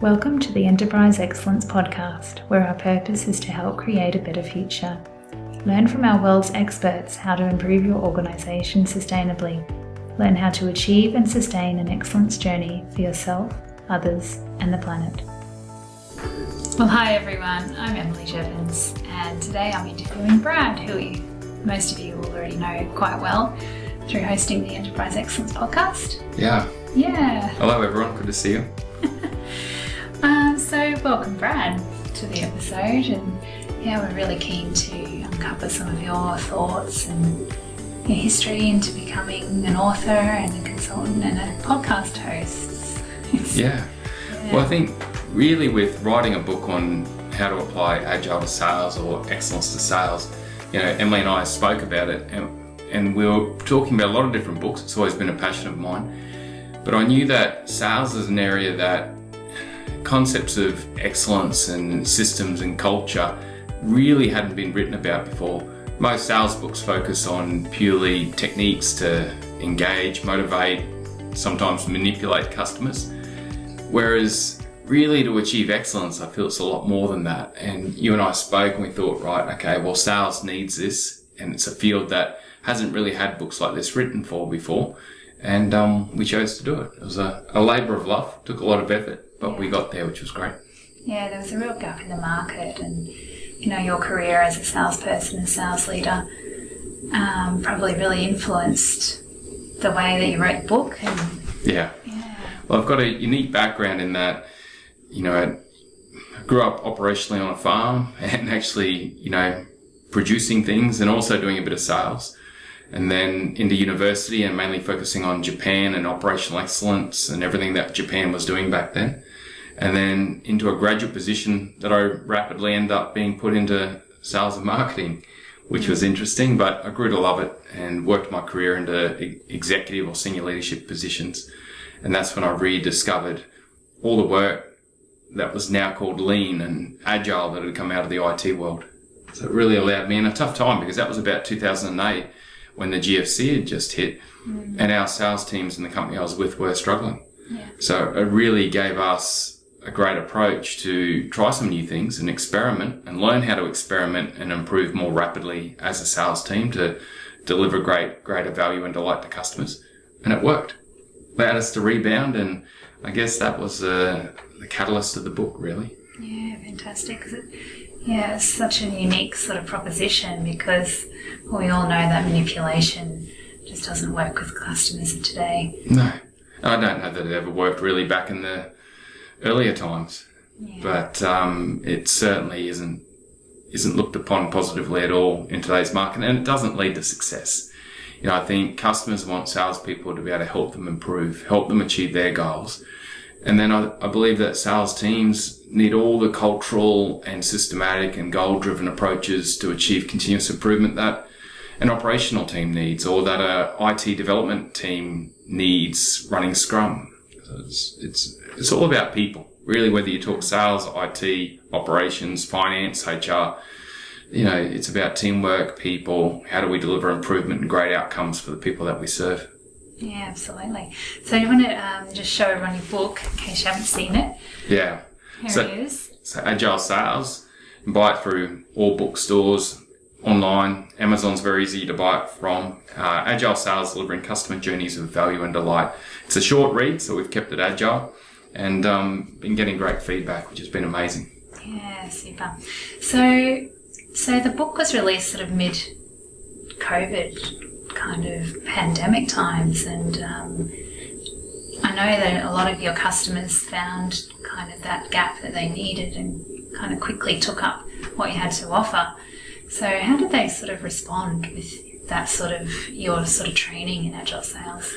Welcome to the Enterprise Excellence Podcast, where our purpose is to help create a better future. Learn from our world's experts how to improve your organisation sustainably. Learn how to achieve and sustain an excellence journey for yourself, others, and the planet. Well, hi everyone, I'm Emily Jeavons, and today I'm interviewing Brad, who most of you will already know quite well through hosting the Enterprise Excellence Podcast. Yeah. Hello everyone, good to see you. So welcome Brad to the episode, and we're really keen to uncover some of your thoughts and your history into becoming an author and a consultant and a podcast host. Well, I think really with writing a book on how to apply Agile to sales or excellence to sales, Emily and I spoke about it and we were talking about a lot of different books. It's always been a passion of mine. But I knew that sales is an area that concepts of excellence and systems and culture really hadn't been written about before. Most sales books focus on purely techniques to engage, motivate, sometimes manipulate customers. Whereas really to achieve excellence, I feel it's a lot more than that. And you and I spoke and we thought, right, okay, well, sales needs this, and it's a field that hasn't really had books like this written for before. And we chose to do it. It was a labour of love, took a lot of effort, but we got there, which was great. Yeah, there was a real gap in the market, and your career as a salesperson and sales leader probably really influenced the way that you wrote the book. Yeah. Well, I've got a unique background in that, I grew up operationally on a farm and actually, producing things and also doing a bit of sales. And then into university and mainly focusing on Japan and operational excellence and everything that Japan was doing back then. And then into a graduate position that I rapidly ended up being put into sales and marketing, which was interesting, but I grew to love it and worked my career into executive or senior leadership positions. And that's when I rediscovered all the work that was now called lean and agile that had come out of the IT world. So it really allowed me in a tough time, because that was about 2008 when the GFC had just hit, and our sales teams in the company I was with were struggling. Yeah. So it really gave us a great approach to try some new things and experiment and learn how to experiment and improve more rapidly as a sales team to deliver greater value and delight to customers. And it worked. Allowed us to rebound, and I guess that was the catalyst of the book, really. Yeah, fantastic. It's such a unique sort of proposition, because we all know that manipulation just doesn't work with customers of today. No, I don't know that it ever worked really back in the earlier times, but it certainly isn't looked upon positively at all in today's market, and it doesn't lead to success. I think customers want salespeople to be able to help them improve, help them achieve their goals. And then I believe that sales teams need all the cultural and systematic and goal-driven approaches to achieve continuous improvement that an operational team needs, or that a IT development team needs running Scrum. So it's all about people, really, whether you talk sales, IT, operations, finance, HR. It's about teamwork, people. How do we deliver improvement and great outcomes for the people that we serve? Yeah, absolutely. So you want to just show everyone your book in case you haven't seen it? Yeah. Here it is. So Agile Sales. You can buy it through all bookstores, online. Amazon's very easy to buy it from. Agile Sales, delivering customer journeys of value and delight. It's a short read, so we've kept it agile, and been getting great feedback, which has been amazing. Yeah, super. So the book was released sort of mid-COVID kind of pandemic times, and I know that a lot of your customers found kind of that gap that they needed and kind of quickly took up what you had to offer. So how did they sort of respond with that your sort of training in Agile Sales?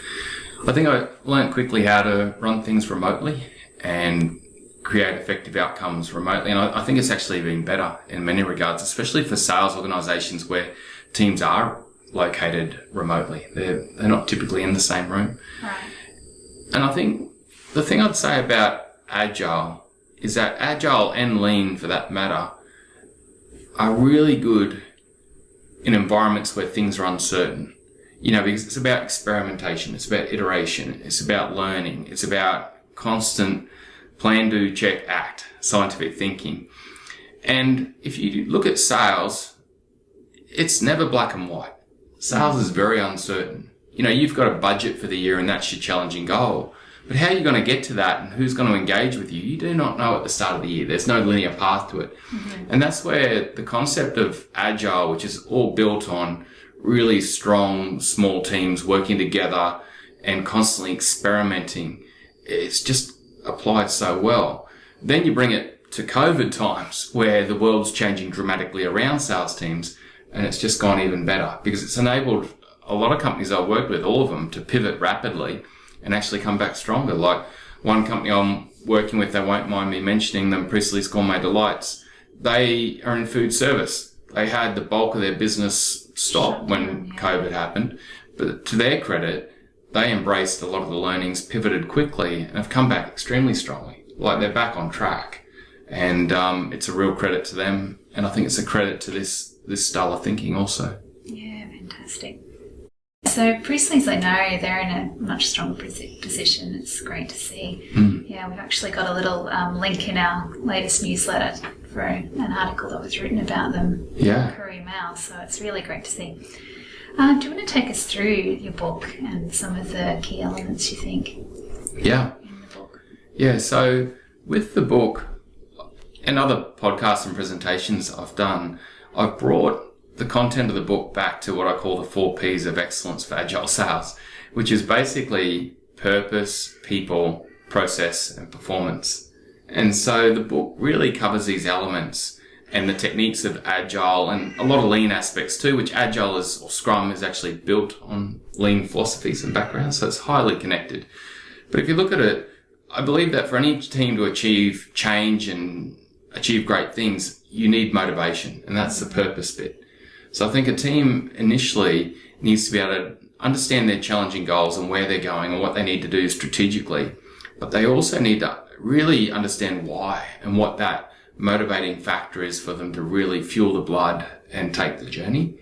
I think I learned quickly how to run things remotely and create effective outcomes remotely. And I think it's actually been better in many regards, especially for sales organizations where teams are located remotely. They're not typically in the same room. Right. And I think the thing I'd say about Agile is that Agile and Lean, for that matter, are really good in environments where things are uncertain. Because it's about experimentation, it's about iteration, it's about learning, it's about constant plan, do, check, act, scientific thinking. And if you look at sales, it's never black and white. Sales is very uncertain. You've got a budget for the year and that's your challenging goal. But how are you going to get to that and who's going to engage with you? You do not know at the start of the year. There's no linear path to it. And that's where the concept of Agile, which is all built on really strong, small teams working together and constantly experimenting, it's just applied so well. Then you bring it to COVID times where the world's changing dramatically around sales teams, and it's just gone even better because it's enabled a lot of companies I've worked with, all of them, to pivot rapidly and actually come back stronger. Like one company I'm working with, they won't mind me mentioning them, Priestley's Gourmet Delights. They are in food service. They had the bulk of their business stop when COVID happened, but to their credit, they embraced a lot of the learnings, pivoted quickly, and have come back extremely strongly. Like they're back on track, and it's a real credit to them, and I think it's a credit to this style of thinking also. Yeah, fantastic. So Priestley's, I know they're in a much stronger position. It's great to see. Yeah, we've actually got a little link in our latest newsletter for an article that was written about them. Yeah. Courier Mail, so it's really great to see. Do you want to take us through your book and some of the key elements you think in the book? Yeah, so with the book and other podcasts and presentations I've done, I've brought the content of the book back to what I call the 4 Ps of excellence for Agile Sales, which is basically purpose, people, process, and performance. And so the book really covers these elements and the techniques of Agile and a lot of lean aspects too, which Agile or Scrum is actually built on lean philosophies and backgrounds, so it's highly connected. But if you look at it, I believe that for any team to achieve change and achieve great things, you need motivation, and that's the purpose bit. So I think a team initially needs to be able to understand their challenging goals and where they're going and what they need to do strategically. But they also need to really understand why and what that motivating factor is for them to really fuel the blood and take the journey.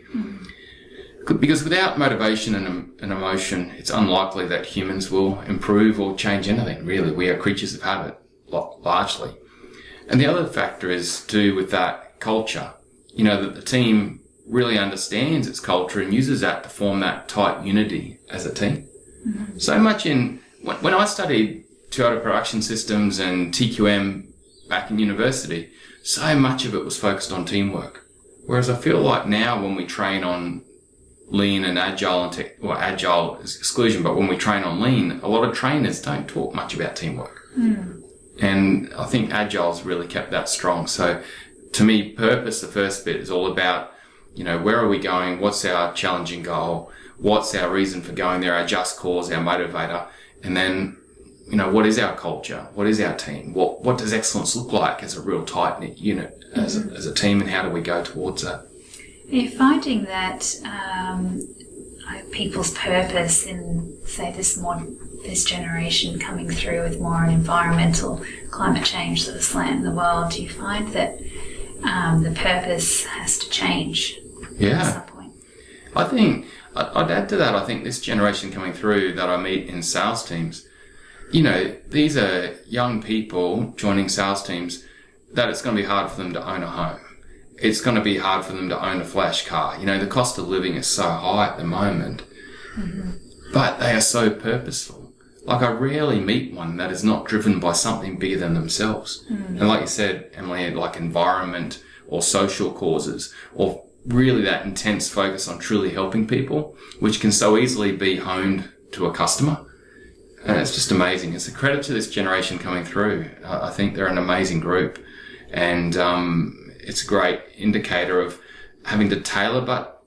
Because without motivation and emotion, it's unlikely that humans will improve or change anything, really. We are creatures of habit, largely. And the other factor is to do with that culture. That the team really understands its culture and uses that to form that tight unity as a team. So much when I studied Toyota production systems and TQM back in university, so much of it was focused on teamwork. Whereas I feel like now when we train on lean and agile agile is exclusion, but when we train on lean, a lot of trainers don't talk much about teamwork. And I think agile's really kept that strong. So to me, purpose, the first bit, is all about, where are we going? What's our challenging goal? What's our reason for going there? Our just cause, our motivator. And then, what is our culture? What is our team? What does excellence look like as a real tight-knit unit, as a team, and how do we go towards that? You're finding that people's purpose in, say, this generation coming through with more environmental climate change sort of slant in the world, do you find that the purpose has to change at some point? I think I'd add to that. I think this generation coming through that I meet in sales teams, these are young people joining sales teams that it's going to be hard for them to own a home. It's going to be hard for them to own a flash car. The cost of living is so high at the moment, but they are so purposeful. Like, I rarely meet one that is not driven by something bigger than themselves. And like you said, Emily, like environment or social causes, or really that intense focus on truly helping people, which can so easily be honed to a customer. And it's just amazing. It's a credit to this generation coming through. I think they're an amazing group. And it's a great indicator of having to tailor, but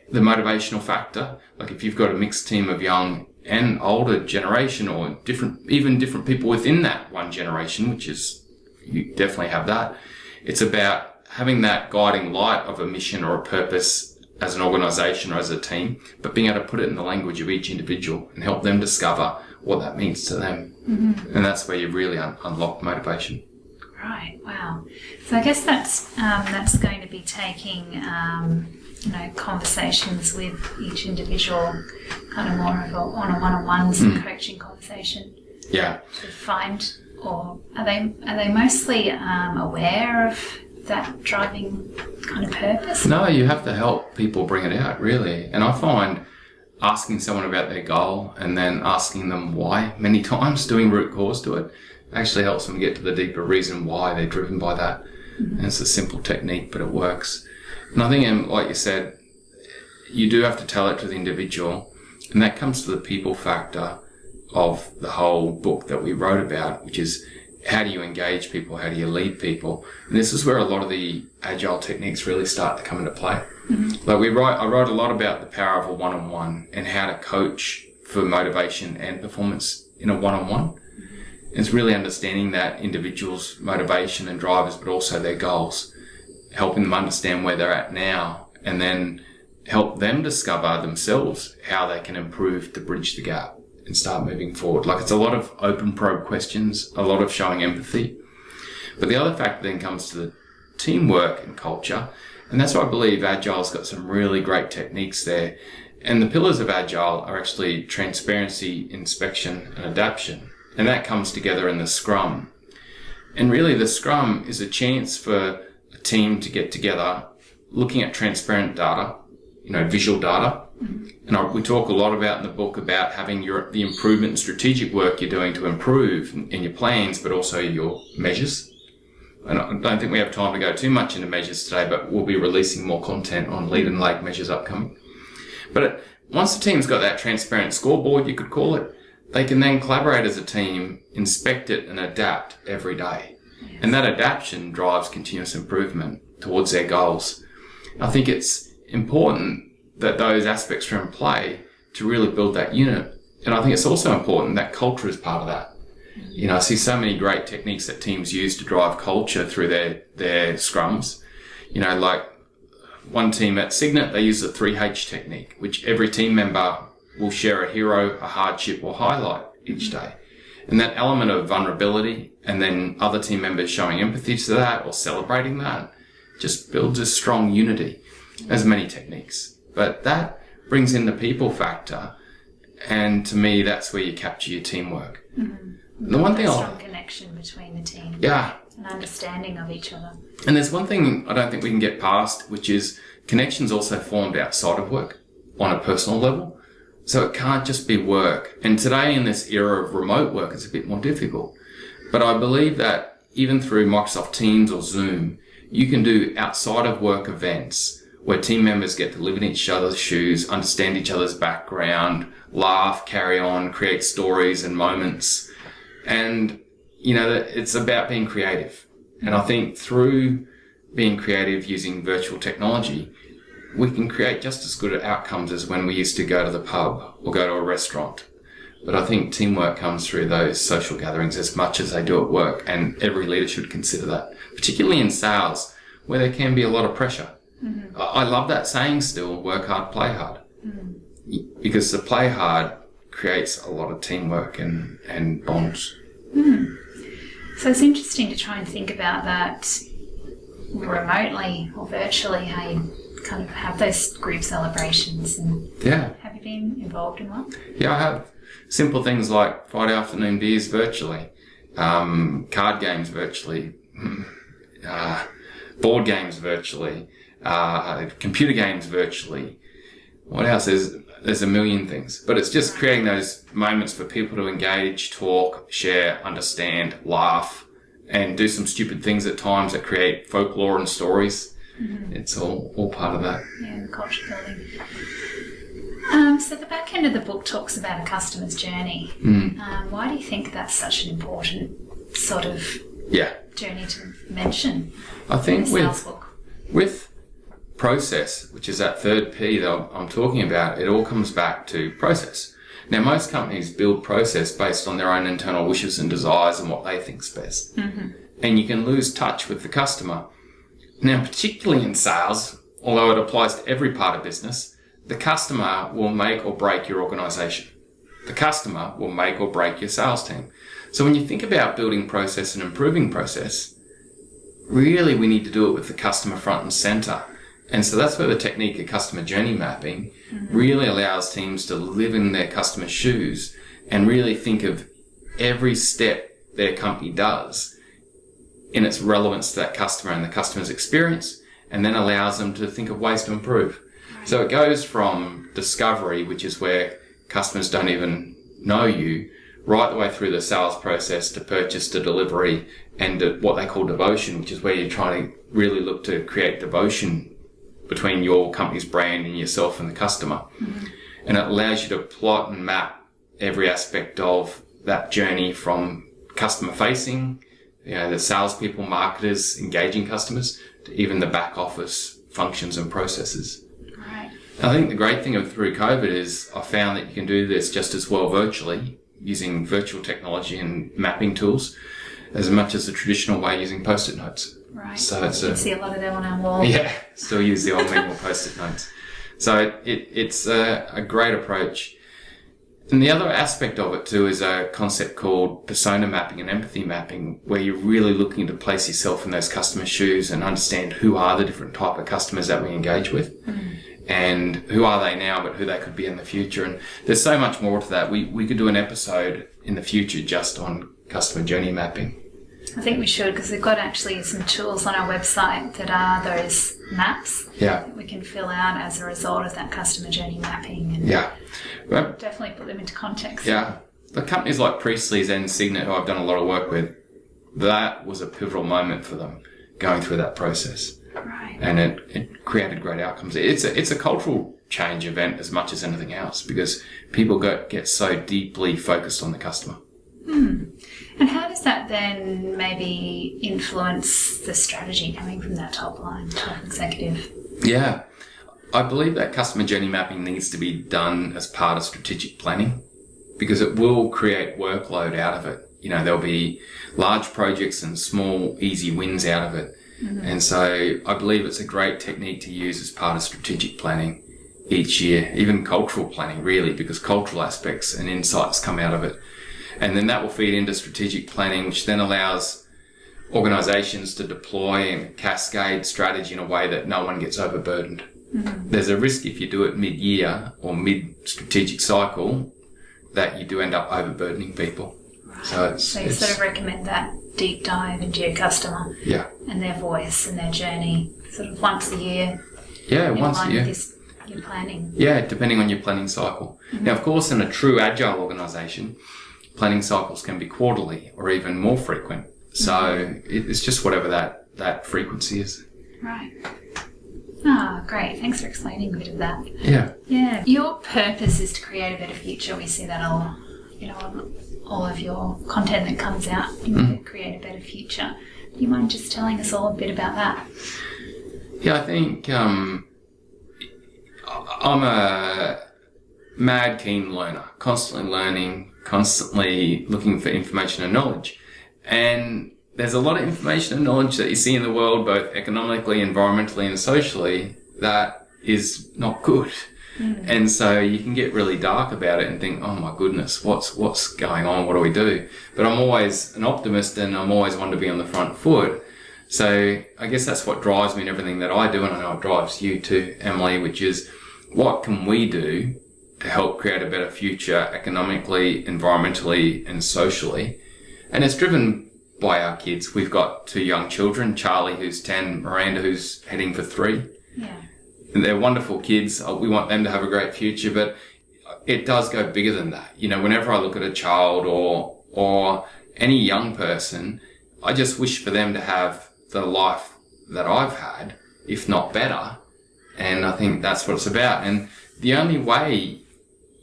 the motivational factor, like if you've got a mixed team of young and older generation, or different people within that one generation, which is, you definitely have that. It's about having that guiding light of a mission or a purpose as an organisation or as a team, but being able to put it in the language of each individual and help them discover what that means to them. And that's where you really unlock motivation. Right. Wow. So I guess that's going to be taking conversations with each individual, kind of more of on a one-on-one coaching conversation. Yeah. To find Or are they mostly aware of that driving kind of purpose? No, you have to help people bring it out, really. And I find asking someone about their goal and then asking them why many times, doing root cause to it, actually helps them get to the deeper reason why they're driven by that. And it's a simple technique, but it works. And I think, like you said, you do have to tell it to the individual, and that comes to the people factor of the whole book that we wrote about, which is how do you engage people, how do you lead people? And this is where a lot of the agile techniques really start to come into play. Like I wrote a lot about the power of a one-on-one and how to coach for motivation and performance in a one-on-one. It's really understanding that individual's motivation and drivers, but also their goals, helping them understand where they're at now, and then help them discover themselves how they can improve to bridge the gap and start moving forward. Like, it's a lot of open probe questions, a lot of showing empathy. But the other factor then comes to the teamwork and culture. And that's why I believe Agile's got some really great techniques there. And the pillars of Agile are actually transparency, inspection, and adaptation. And that comes together in the Scrum. And really the Scrum is a chance for a team to get together looking at transparent data, visual data. And we talk a lot about in the book about having the improvement and strategic work you're doing to improve in your plans, but also your measures. And I don't think we have time to go too much into measures today, but we'll be releasing more content on lead and lag measures upcoming. But once the team's got that transparent scoreboard, you could call it, they can then collaborate as a team, inspect it, and adapt every day. Yes. And that adaptation drives continuous improvement towards their goals. I think it's important that those aspects are in play to really build that unit. And I think it's also important that culture is part of that. I see so many great techniques that teams use to drive culture through their scrums. Like one team at Signet, they use the 3H technique, which every team member will share a hero, a hardship, or highlight each day. And that element of vulnerability, and then other team members showing empathy to that or celebrating that, just builds a strong unity. There's many techniques, but that brings in the people factor. And to me, that's where you capture your teamwork. The one thing strong connection between the team. Yeah. An understanding of each other. And there's one thing I don't think we can get past, which is connections also formed outside of work on a personal level. So it can't just be work. And today in this era of remote work, it's a bit more difficult. But I believe that even through Microsoft Teams or Zoom, you can do outside of work events where team members get to live in each other's shoes, understand each other's background, laugh, carry on, create stories and moments. And, it's about being creative. And I think through being creative using virtual technology, we can create just as good outcomes as when we used to go to the pub or go to a restaurant. But I think teamwork comes through those social gatherings as much as they do at work, and every leader should consider that, particularly in sales, where there can be a lot of pressure. I love that saying still, work hard, play hard. Because the play hard creates a lot of teamwork and bonds. So it's interesting to try and think about that remotely or virtually, how you kind of have those group celebrations. And yeah. Have you been involved in one? Yeah, I have. Simple things like Friday afternoon beers virtually, card games virtually, board games virtually, computer games virtually. What else? There's a million things. But it's just creating those moments for people to engage, talk, share, understand, laugh, and do some stupid things at times that create folklore and stories. It's all part of that. Yeah, the culture building. So the back end of the book talks about a customer's journey. Why do you think that's such an important sort of journey to mention? I think in the sales book? With process, which is that third P that I'm talking about, it all comes back to process. Now, most companies build process based on their own internal wishes and desires and what they think's best. And you can lose touch with the customer. Now, particularly in sales, although it applies to every part of business, the customer will make or break your organization. The customer will make or break your sales team. So when you think about building process and improving process, really we need to do it with the customer front and center. And so that's where the technique of customer journey mapping really allows teams to live in their customer's shoes and really think of every step their company does in its relevance to that customer and the customer's experience, and then allows them to think of ways to improve. Right. So it goes from discovery, which is where customers don't even know you, right the way through the sales process to purchase to delivery and to what they call devotion, which is where you're trying to really look to create devotion between your company's brand and yourself and the customer. Mm-hmm. And it allows you to plot and map every aspect of that journey from customer facing, the salespeople, marketers, engaging customers, to even the back office functions and processes. Right. I think the great thing through COVID is I found that you can do this just as well virtually, using virtual technology and mapping tools, as much as the traditional way using Post-it notes. Right. So you can see a lot of them on our wall. Yeah, still use the old manual Post-it notes. So it's a great approach. And the other aspect of it too is a concept called persona mapping and empathy mapping, where you're really looking to place yourself in those customers' shoes and understand who are the different type of customers that we engage with. Mm. And who are they now, but who they could be in the future. And there's so much more to that. We could do an episode in the future just on customer journey mapping. I think we should, because we've got actually some tools on our website that are those maps that we can fill out as a result of that customer journey mapping. And well, definitely put them into context. Yeah. The companies like Priestley's and Signet, who I've done a lot of work with, that was a pivotal moment for them going through that process. Right. And it created great outcomes. It's a cultural change event as much as anything else, because people get so deeply focused on the customer. And how does that then maybe influence the strategy coming from that top executive? Yeah. I believe that customer journey mapping needs to be done as part of strategic planning, because it will create workload out of it. There'll be large projects and small, easy wins out of it. Mm-hmm. And so I believe it's a great technique to use as part of strategic planning each year, even cultural planning, really, because cultural aspects and insights come out of it. And then that will feed into strategic planning, which then allows organizations to deploy and cascade strategy in a way that no one gets overburdened. Mm-hmm. There's a risk if you do it mid-year or mid-strategic cycle that you do end up overburdening people. Right. So you sort of recommend that deep dive into your customer and their voice and their journey sort of once a year. Yeah, once a year. Your planning. Yeah, depending on your planning cycle. Mm-hmm. Now, of course, in a true agile organisation, planning cycles can be quarterly or even more frequent. So it's just whatever that frequency is. Right. Ah, great. Thanks for explaining a bit of that. Yeah. Yeah. Your purpose is to create a better future. We see that on all of your content that comes out. You want to create a better future. Do you mind just telling us all a bit about that? Yeah, I think I'm a mad keen learner, constantly learning, constantly looking for information and knowledge. And there's a lot of information and knowledge that you see in the world, both economically, environmentally, and socially, that is not good. And so you can get really dark about it and think, oh my goodness, what's going on? What do we do? But I'm always an optimist, and I'm always one to be on the front foot. So I guess that's what drives me in everything that I do, and I know it drives you too, Emily, which is what can we do to help create a better future economically, environmentally, and socially? And it's driven by our kids. We've got 2 young children, Charlie, who's 10, Miranda, who's heading for 3. Yeah. And they're wonderful kids. We want them to have a great future, but it does go bigger than that. Whenever I look at a child or any young person, I just wish for them to have the life that I've had, if not better. And I think that's what it's about. And the only way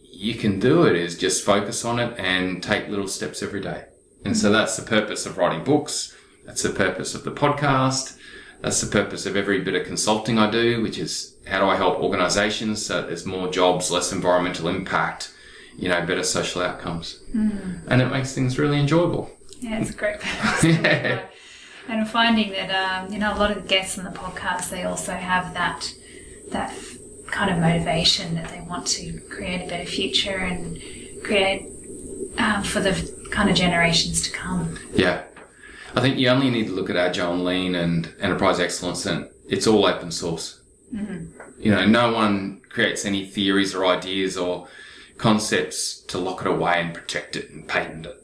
you can do it is just focus on it and take little steps every day. And so that's the purpose of writing books. That's the purpose of the podcast. That's the purpose of every bit of consulting I do, which is how do I help organizations so that there's more jobs, less environmental impact, better social outcomes. And it makes things really enjoyable. Yeah, it's a great purpose. And I'm finding that, a lot of the guests on the podcast, they also have that kind of motivation that they want to create a better future and create for the kind of generations to come. Yeah. I think you only need to look at Agile and Lean and Enterprise Excellence, and it's all open source. No one creates any theories or ideas or concepts to lock it away and protect it and patent it.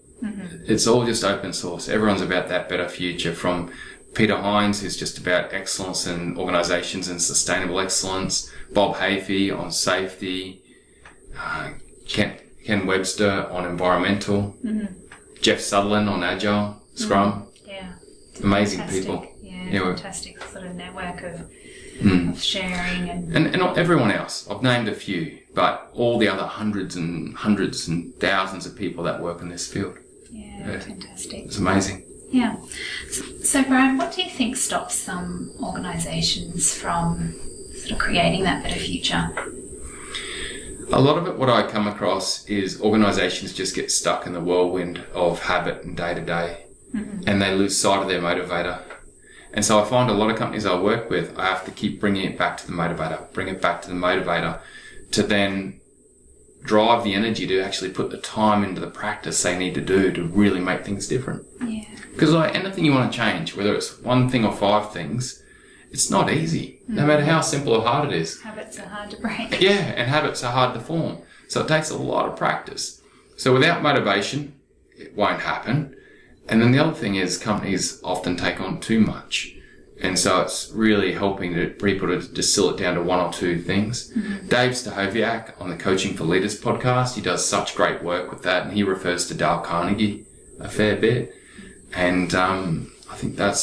It's all just open source. Everyone's about that better future, from Peter Hines, who's just about excellence in organizations and sustainable excellence, Bob Hafey on safety, Ken Webster on environmental, Jeff Sutherland on Agile, Scrum. Yeah. Amazing Fantastic. people. Yeah, fantastic sort of network of sharing and not everyone else. I've named a few, but all the other hundreds and thousands of people that work in this field. Yeah, fantastic. It's amazing. Yeah. So Brad, what do you think stops some organisations from sort of creating that better future? A lot of it, what I come across, is organisations just get stuck in the whirlwind of habit and day-to-day, and they lose sight of their motivator. And so I find a lot of companies I work with, I have to keep bringing it back to the motivator, to then drive the energy to actually put the time into the practice they need to do to really make things different. Yeah. Because like anything you want to change, whether it's one thing or 5 things, it's not easy, no matter how simple or hard it is. Habits are hard to break. Yeah, and habits are hard to form. So it takes a lot of practice. So without motivation, it won't happen. And then the other thing is companies often take on too much. And so it's really helping people to distill it down to 1 or 2 things. Dave Stachowiak on the Coaching for Leaders podcast, he does such great work with that, and he refers to Dale Carnegie a fair bit. And I think that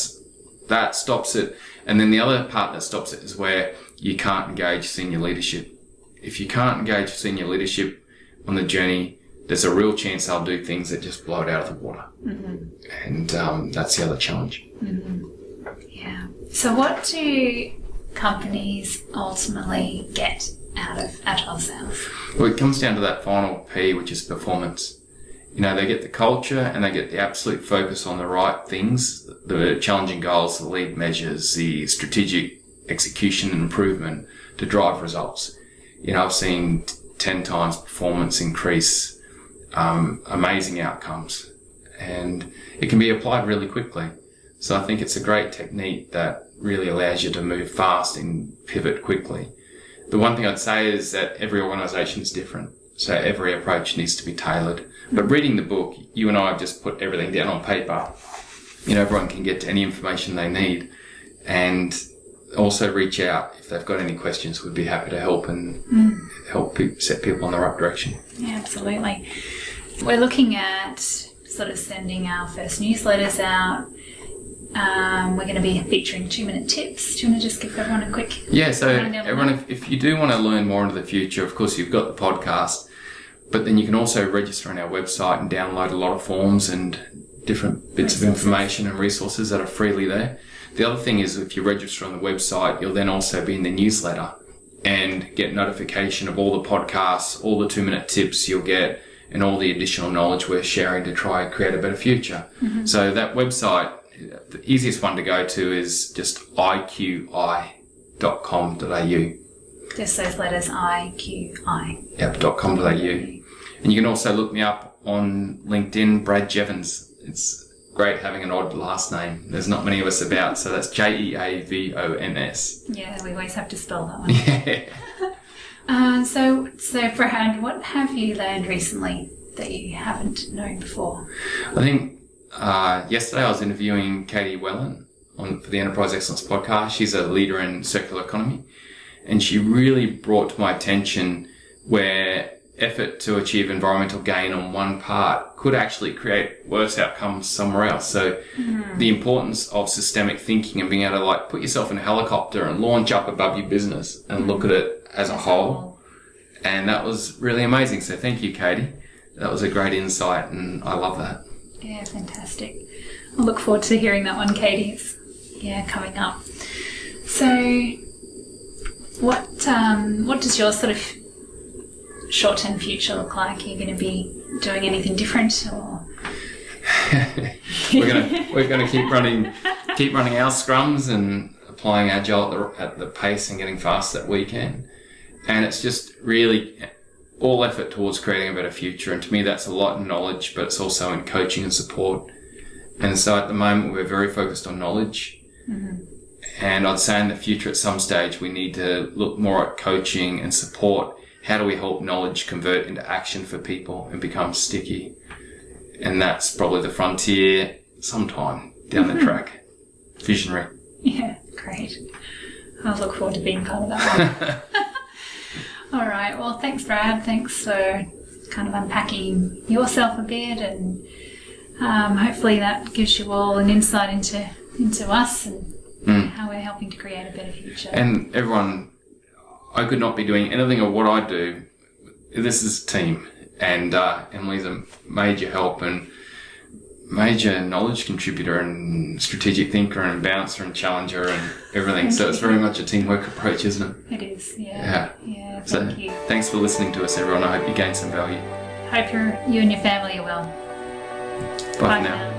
stops it. And then the other part that stops it is where you can't engage senior leadership. If you can't engage senior leadership on the journey, there's a real chance they'll do things that just blow it out of the water. And that's the other challenge. Yeah. So what do companies ultimately get out of Agile Sales? Well, it comes down to that final P, which is performance. You know, they get the culture and they get the absolute focus on the right things, the challenging goals, the lead measures, the strategic execution and improvement to drive results. You know, I've seen 10 times performance increase, amazing outcomes, and it can be applied really quickly. So I think it's a great technique that really allows you to move fast and pivot quickly. The one thing I'd say is that every organisation is different, so every approach needs to be tailored. But reading the book, you and I have just put everything down on paper. You know, everyone can get to any information they need, and also reach out if they've got any questions. We'd be happy to help and help set people in the right direction. Yeah, absolutely. We're looking at sort of sending our first newsletters out. We're going to be featuring 2-minute tips. Do you want to just give everyone a quick... Yeah, so everyone, if you do want to learn more into the future, of course, you've got the podcast, but then you can also register on our website and download a lot of forms and different bits of information and resources that are freely there. The other thing is, if you register on the website, you'll then also be in the newsletter and get notification of all the podcasts, all the 2-minute tips you'll get, and all the additional knowledge we're sharing to try and create a better future. So that website, the easiest one to go to is just iqi.com.au. Just those letters, IQI. Yep, .com.au. And you can also look me up on LinkedIn, Brad Jeavons. It's great having an odd last name. There's not many of us about, so that's Jeavons. Yeah, we always have to spell that one. Yeah. So Brad, what have you learned recently that you haven't known before? I think yesterday I was interviewing Katie Wellen for the Enterprise Excellence podcast. She's a leader in circular economy, and she really brought to my attention where effort to achieve environmental gain on one part could actually create worse outcomes somewhere else. So the importance of systemic thinking and being able to like put yourself in a helicopter and launch up above your business and look at it as a whole. And that was really amazing. So thank you, Katie. That was a great insight, and I love that. Yeah, fantastic. I look forward to hearing that one, Katie. It's, coming up. So what does your sort of short-term future look like? Are you going to be doing anything different, or we're gonna keep running our scrums and applying Agile at the pace and getting fast that we can. And it's just really all effort towards creating a better future. And to me, that's a lot in knowledge, but it's also in coaching and support. And so at the moment, we're very focused on knowledge. And I'd say in the future, at some stage, we need to look more at coaching and support. How do we help knowledge convert into action for people and become sticky? And that's probably the frontier sometime down the track. Visionary. Yeah, great. I look forward to being part of that one. All right. Well, thanks, Brad. Thanks for kind of unpacking yourself a bit, and hopefully that gives you all an insight into us and how we're helping to create a better future. And everyone, I could not be doing anything of what I do. This is a team, and Emily's a major help and major knowledge contributor and strategic thinker and bouncer and challenger and everything. So it's very much a teamwork approach, isn't it? It is, yeah. Yeah, thank you. Thanks for listening to us, everyone. I hope you gained some value. Hope you and your family are well. Bye for now.